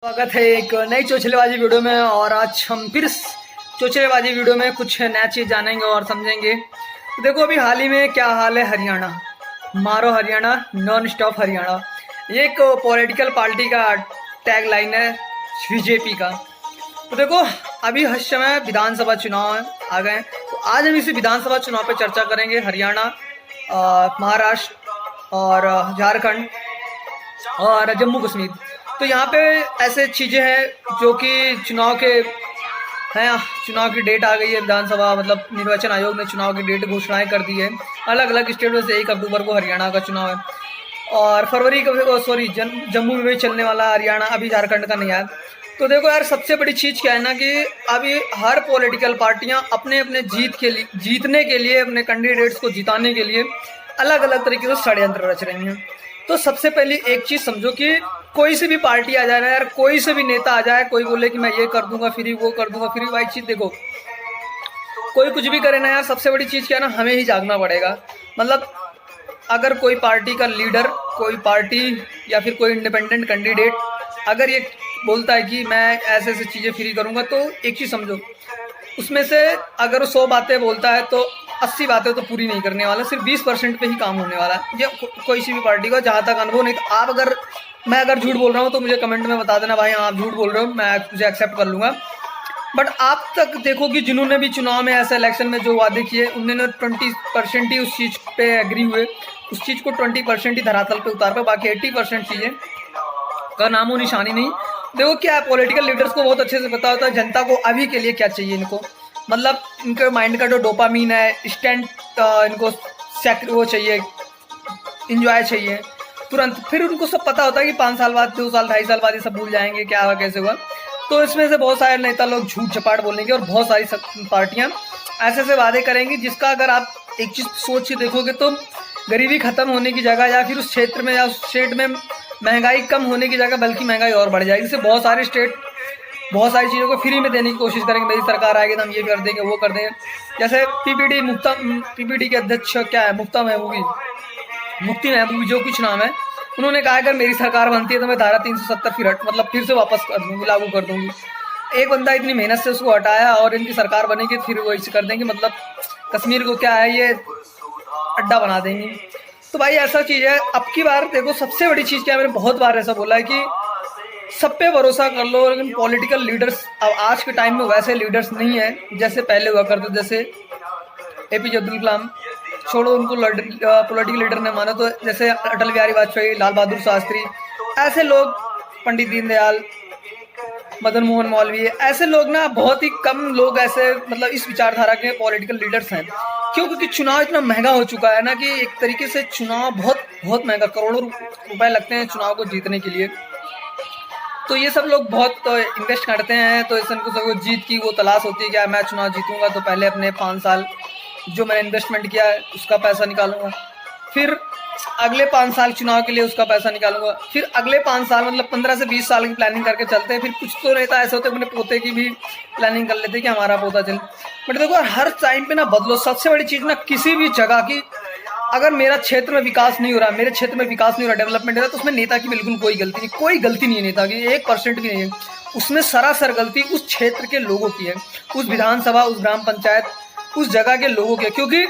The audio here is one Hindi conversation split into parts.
स्वागत है एक नई चोचलेबाजी वीडियो में। और आज हम फिर चोचलेबाजी वीडियो में कुछ नया चीज़ जानेंगे और समझेंगे। तो देखो अभी हाल ही में क्या हाल है हरियाणा, मारो हरियाणा, नॉन स्टॉप हरियाणा, ये एक पॉलिटिकल पार्टी का टैग लाइन है बीजेपी का। तो देखो अभी हर समय विधानसभा चुनाव आ गए, तो आज हम इसी विधानसभा चुनाव पर चर्चा करेंगे। हरियाणा, महाराष्ट्र और झारखंड और जम्मू कश्मीर। तो यहाँ पे ऐसे चीज़ें हैं जो कि चुनाव के हैं। चुनाव की डेट आ गई है, विधानसभा मतलब निर्वाचन आयोग ने चुनाव की डेट घोषणाएं कर दी है। अलग अलग स्टेट में से 1 अक्टूबर को हरियाणा का चुनाव है और फरवरी को जम्मू में भी चलने वाला हरियाणा, अभी झारखंड का नहीं आया। तो देखो यार, सबसे बड़ी चीज़ क्या है ना कि अभी हर पॉलिटिकल पार्टियां अपने अपने जीतने के लिए, अपने कैंडिडेट्स को जिताने के लिए अलग अलग तरीके से षड्यंत्र रच रही हैं। तो सबसे पहले एक चीज़ समझो कि कोई सी भी पार्टी आ जाए ना यार, कोई से भी नेता आ जाए, कोई बोले कि मैं ये कर दूंगा फ्री, वो कर दूंगा फ्री, भाई चीज़ देखो कोई कुछ भी करे ना यार, सबसे बड़ी चीज़ क्या है ना, हमें ही जागना पड़ेगा। मतलब अगर कोई पार्टी का लीडर, कोई पार्टी या फिर कोई इंडिपेंडेंट कैंडिडेट अगर ये बोलता है कि मैं ऐसे ऐसे चीज़ें फ्री करूँगा, तो एक चीज़ समझो, उसमें से अगर वो 100 बातें बोलता है तो 80 बातें तो पूरी नहीं करने वाला, सिर्फ 20% पे ही काम होने वाला है। ये कोई सी भी पार्टी का जहाँ तक अनुभव नहीं। तो आप मैं अगर झूठ बोल रहा हूँ तो मुझे कमेंट में बता देना, भाई आप झूठ बोल रहे हो, मैं तुझे एक्सेप्ट कर लूँगा। बट आप तक देखो कि जिन्होंने भी चुनाव में ऐसे इलेक्शन में जो वादे किए, उन्होंने 20% ही उस चीज़ पे एग्री हुए, उस चीज़ को 20% ही धरातल पे उतार पाए, बाकी 80% चीज़ें का नामो निशानी नहीं। देखो क्या है, पॉलिटिकल लीडर्स को बहुत अच्छे से पता होता है जनता को अभी के लिए क्या चाहिए। इनको मतलब इनके माइंड का जो डोपामीन है, इंस्टेंट इनको वो चाहिए, इंजॉय चाहिए तुरंत। फिर उनको सब पता होता है कि 5 साल बाद, 2 साल, 2.5 साल बाद ये सब भूल जाएंगे क्या हुआ कैसे हुआ। तो इसमें से बहुत सारे नेता लोग झूठ झपाट बोलेंगे और बहुत सारी पार्टियां ऐसे ऐसे वादे करेंगी जिसका अगर आप एक चीज़ सोच के देखोगे तो गरीबी खत्म होने की जगह या फिर उस क्षेत्र में या उस स्टेट में महंगाई कम होने की जगह बल्कि महंगाई और बढ़ जाएगी। इससे बहुत सारे स्टेट बहुत सारी चीज़ों को फ्री में देने की कोशिश करेंगे। मेरी सरकार आएगी तो हम ये कर देंगे, वो कर देंगे। जैसे पीपीडी के अध्यक्ष क्या है, मुफ्ती महबूबी जो कुछ नाम है, उन्होंने कहा अगर मेरी सरकार बनती है तो मैं धारा 370 फिर से वापस कर दूंगी, लागू कर दूंगी। एक बंदा इतनी मेहनत से उसको हटाया और इनकी सरकार बनेगी फिर वो इसे कर देंगे, मतलब कश्मीर को क्या है ये अड्डा बना देंगे। तो भाई ऐसा चीज़ है। अब की बार देखो सबसे बड़ी चीज़ क्या है, मैंने बहुत बार ऐसा बोला है कि सब पे भरोसा कर लो, लेकिन पॉलिटिकल लीडर्स अब आज के टाइम में वैसे लीडर्स नहीं है जैसे पहले हुआ करते। जैसे एपीजे अब्दुल कलाम, छोड़ो उनको पॉलिटिकल लीडर ने माना, तो जैसे अटल बिहारी वाजपेयी, लाल बहादुर शास्त्री, ऐसे लोग, पंडित दीनदयाल, मदन मोहन मालवीय, ऐसे लोग ना, बहुत ही कम लोग ऐसे मतलब इस विचारधारा के पॉलिटिकल लीडर्स हैं। क्यों? क्योंकि चुनाव इतना महंगा हो चुका है ना कि एक तरीके से चुनाव बहुत बहुत महंगा, करोड़ों रुपए लगते हैं चुनाव को जीतने के लिए। तो ये सब लोग बहुत इन्वेस्ट करते हैं, तो इनको जीत की वो तलाश होती है कि मैं चुनाव जीतूंगा तो पहले अपने 5 साल जो मैंने इन्वेस्टमेंट किया है उसका पैसा निकालूंगा, फिर अगले 5 साल चुनाव के लिए उसका पैसा निकालूंगा, फिर अगले 5 साल मतलब 15 से 20 साल की प्लानिंग करके चलते हैं। फिर कुछ तो नेता ऐसे होते हैं अपने पोते की भी प्लानिंग कर लेते हैं कि हमारा पोता चले। बट देखो हर टाइम पे ना बदलो। सबसे बड़ी चीज़ ना, किसी भी जगह की अगर मेरा क्षेत्र में विकास नहीं हो रहा, मेरे क्षेत्र में विकास नहीं हो रहा, डेवलपमेंट हो रहा, तो उसमें नेता की बिल्कुल कोई गलती नहीं, कोई गलती नहीं है नेता की, 1% भी नहीं है। उसमें सरासर गलती उस क्षेत्र के लोगों की है, उस विधानसभा, उस ग्राम पंचायत, उस जगह के लोगों के। क्योंकि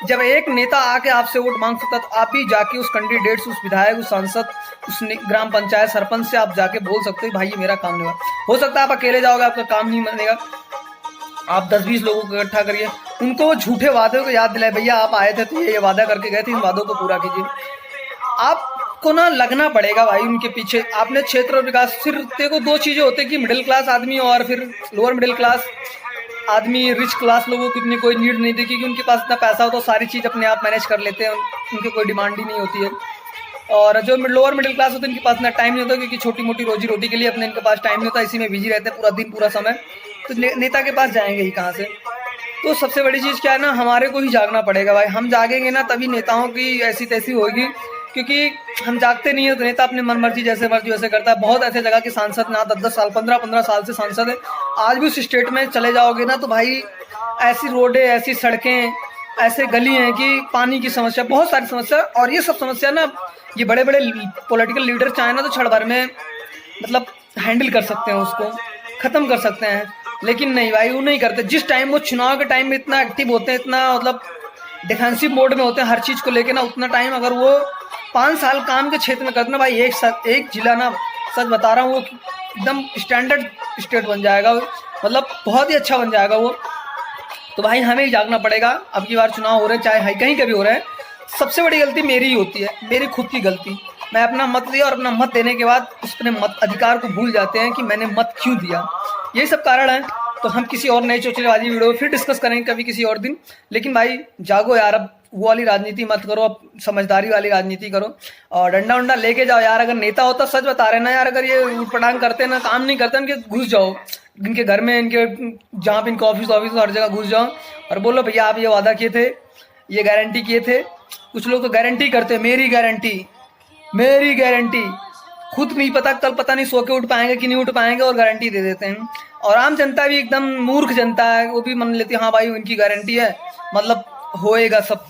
जब एक नेता आके आपसे वोट मांग सकता तो आप ही जाके उस कैंडिडेट्स, उस विधायक, उस सांसद, उस ग्राम पंचायत सरपंच से आप जाके बोल सकते हो भाई ये मेरा काम नहीं हुआ। हो सकता है आप अकेले जाओगे, आपका काम नहीं बनेगा, आप 10-20 लोगों को इकट्ठा करिए, उनको वो झूठे वादों को याद दिलाए, भैया आप आए थे तो ये वादा करके गए थे, इन वादों को पूरा कीजिए। आपको ना लगना पड़ेगा भाई उनके पीछे। आपने क्षेत्र और विकास, फिर देखो 2 चीज़ें होती है कि मिडिल क्लास आदमी और फिर लोअर मिडिल क्लास आदमी। रिच क्लास लोगों की इतनी कोई नीड नहीं थी क्योंकि उनके पास इतना पैसा हो तो सारी चीज़ अपने आप मैनेज कर लेते हैं, उनकी कोई डिमांड ही नहीं होती है। और जो लोअर मिडिल क्लास होते हैं इनके पास इतना टाइम नहीं होता क्योंकि छोटी मोटी रोजी रोटी के लिए अपने इनके पास टाइम नहीं होता, इसी में बिजी रहते हैं पूरा दिन पूरा समय। तो नेता के पास जाएंगे ही कहाँ से। तो सबसे बड़ी चीज़ क्या है ना, हमारे को ही जागना पड़ेगा भाई। हम जागेंगे ना तभी नेताओं की ऐसी तैसी होगी, क्योंकि हम जागते नहीं है तो नेता अपने मन मर्जी जैसे मर्जी वैसे करता है। बहुत ऐसे जगह के सांसद ना 10-10 साल, 15-15 साल से सांसद है, आज भी उस स्टेट में चले जाओगे ना तो भाई ऐसी रोडें, ऐसी सड़कें, ऐसे गली हैं कि पानी की समस्या, बहुत सारी समस्या। और ये सब समस्या ना ये बड़े बड़े पॉलिटिकल लीडर चाहे ना तो क्षण भर में मतलब हैंडल कर सकते हैं, उसको ख़त्म कर सकते हैं। लेकिन नहीं भाई, वो नहीं करते। जिस टाइम वो चुनाव के टाइम में इतना एक्टिव होते हैं, इतना मतलब डिफेंसिव मोड में होते हैं हर चीज़ को लेके ना, उतना टाइम अगर वो 5 साल काम के क्षेत्र में करते ना भाई, एक जिला ना, सच बता रहा हूँ, वो एकदम स्टैंडर्ड स्टेट बन जाएगा, मतलब बहुत ही अच्छा बन जाएगा वो। तो भाई हमें ही जागना पड़ेगा। अब की बार चुनाव हो रहे हैं, चाहे कहीं का भी हो रहे हैं, सबसे बड़ी गलती मेरी ही होती है, मेरी खुद की गलती। मैं अपना मत दिया और अपना मत देने के बाद उसने मत अधिकार को भूल जाते हैं कि मैंने मत क्यों दिया। यही सब कारण है। तो हम किसी और नई चौचलेबाजी वीडियो फिर डिस्कस करेंगे कभी किसी और दिन। लेकिन भाई जागो यार, अब वो वाली राजनीति मत करो, अब समझदारी वाली राजनीति करो और डंडा उंडा लेके जाओ यार। अगर नेता होता, सच बता रहे ना यार, अगर ये उटपटांग करते ना, काम नहीं करते, इनके घुस जाओ, इनके घर में, इनके जहाँ पे इनके ऑफिस हर जगह घुस जाओ और बोलो भैया आप ये वादा किए थे, ये गारंटी किए थे। कुछ लोग तो गारंटी करते, मेरी गारंटी, खुद नहीं पता कल पता नहीं सो के उठ पाएंगे कि नहीं उठ पाएंगे और गारंटी दे देते हैं। और आम जनता भी एकदम मूर्ख जनता है, वो भी मान लेती है हाँ भाई उनकी गारंटी है, मतलब होएगा सब।